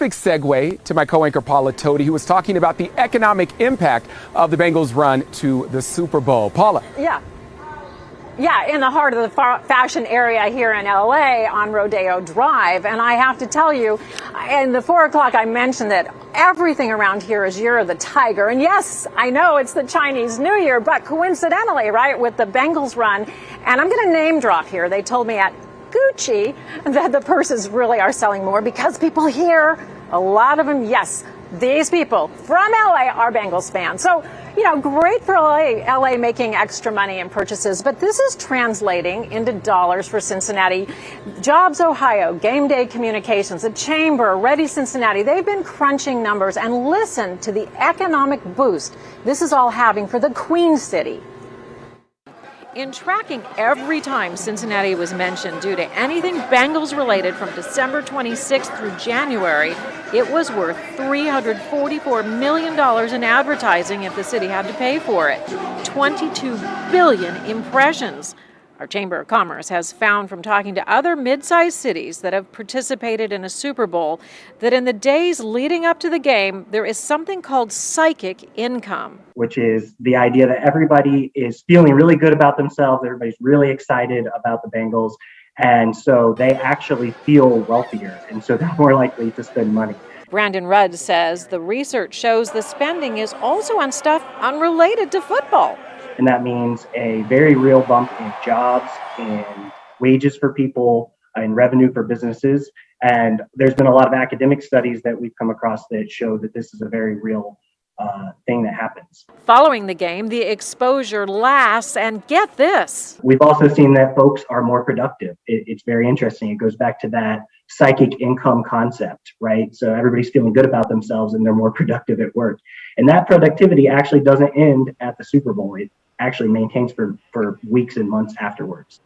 perfect segue to my co-anchor Paula Toti, who was talking about the economic impact of the Bengals' run to the Super Bowl. Paula. Yeah, in the heart of the fashion area here in LA on Rodeo Drive. And I have to tell you, in the 4 o'clock, I mentioned that everything around here is Year of the Tiger. And yes, I know it's the Chinese New Year, but coincidentally, right, with the Bengals run, and I'm going to name drop here. They told me at Gucci that the purses really are selling more because people here, a lot of them, yes, these people from LA are Bengals fans. So, you know, great for LA making extra money in purchases, but this is translating into dollars for Cincinnati. Jobs Ohio, Game Day Communications, the Chamber, Ready Cincinnati, they've been crunching numbers and listen to the economic boost this is all having for the Queen City. In tracking every time Cincinnati was mentioned due to anything Bengals related from December 26th through January, it was worth $344 million in advertising if the city had to pay for it. 22 billion impressions. Our Chamber of Commerce has found from talking to other mid-sized cities that have participated in a Super Bowl that in the days leading up to the game, there is something called psychic income. Which is the idea that everybody is feeling really good about themselves. Everybody's really excited about the Bengals. And so they actually feel wealthier. And so they're more likely to spend money. Brandon Rudd says the research shows the spending is also on stuff unrelated to football. And that means a very real bump in jobs, in wages for people, in revenue for businesses. And there's been a lot of academic studies that we've come across that show that this is a very real thing that happens. Following the game, the exposure lasts, and get this. We've also seen that folks are more productive. It's very interesting. It goes back to that psychic income concept, right? So everybody's feeling good about themselves and they're more productive at work. And that productivity actually doesn't end at the Super Bowl. It actually maintains for weeks and months afterwards.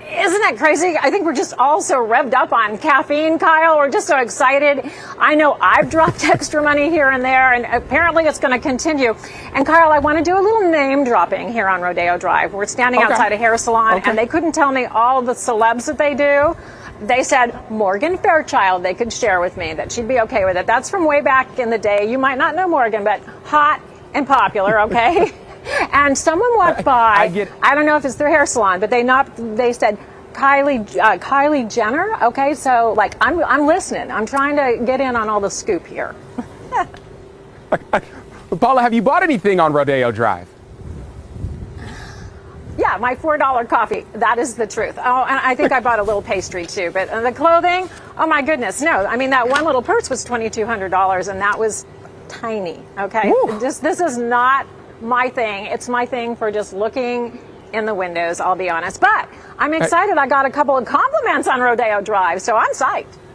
Isn't that crazy? I think we're just all so revved up on caffeine, Kyle. We're just so excited. I know I've dropped extra money here and there, and apparently it's going to continue. And Kyle, I want to do a little name dropping here on Rodeo Drive. We're standing outside a hair salon, and they couldn't tell me all the celebs that they do. They said Morgan Fairchild they could share with me, that she'd be okay with it. That's from way back in the day. You might not know Morgan, but hot and popular, okay? And someone walked by. I don't know if it's their hair salon, but they said Kylie Jenner. Okay, so like I'm listening. I'm trying to get in on all the scoop here. Paula, have you bought anything on Rodeo Drive? Yeah, my $4 coffee. That is the truth. Oh, and I think I bought a little pastry too. But the clothing, oh my goodness, no. I mean, that one little purse was $2,200, and that was tiny. Okay, this is not my thing. It's my thing for just looking in the windows, I'll be honest. But I'm excited. I got a couple of compliments on Rodeo Drive, so I'm psyched.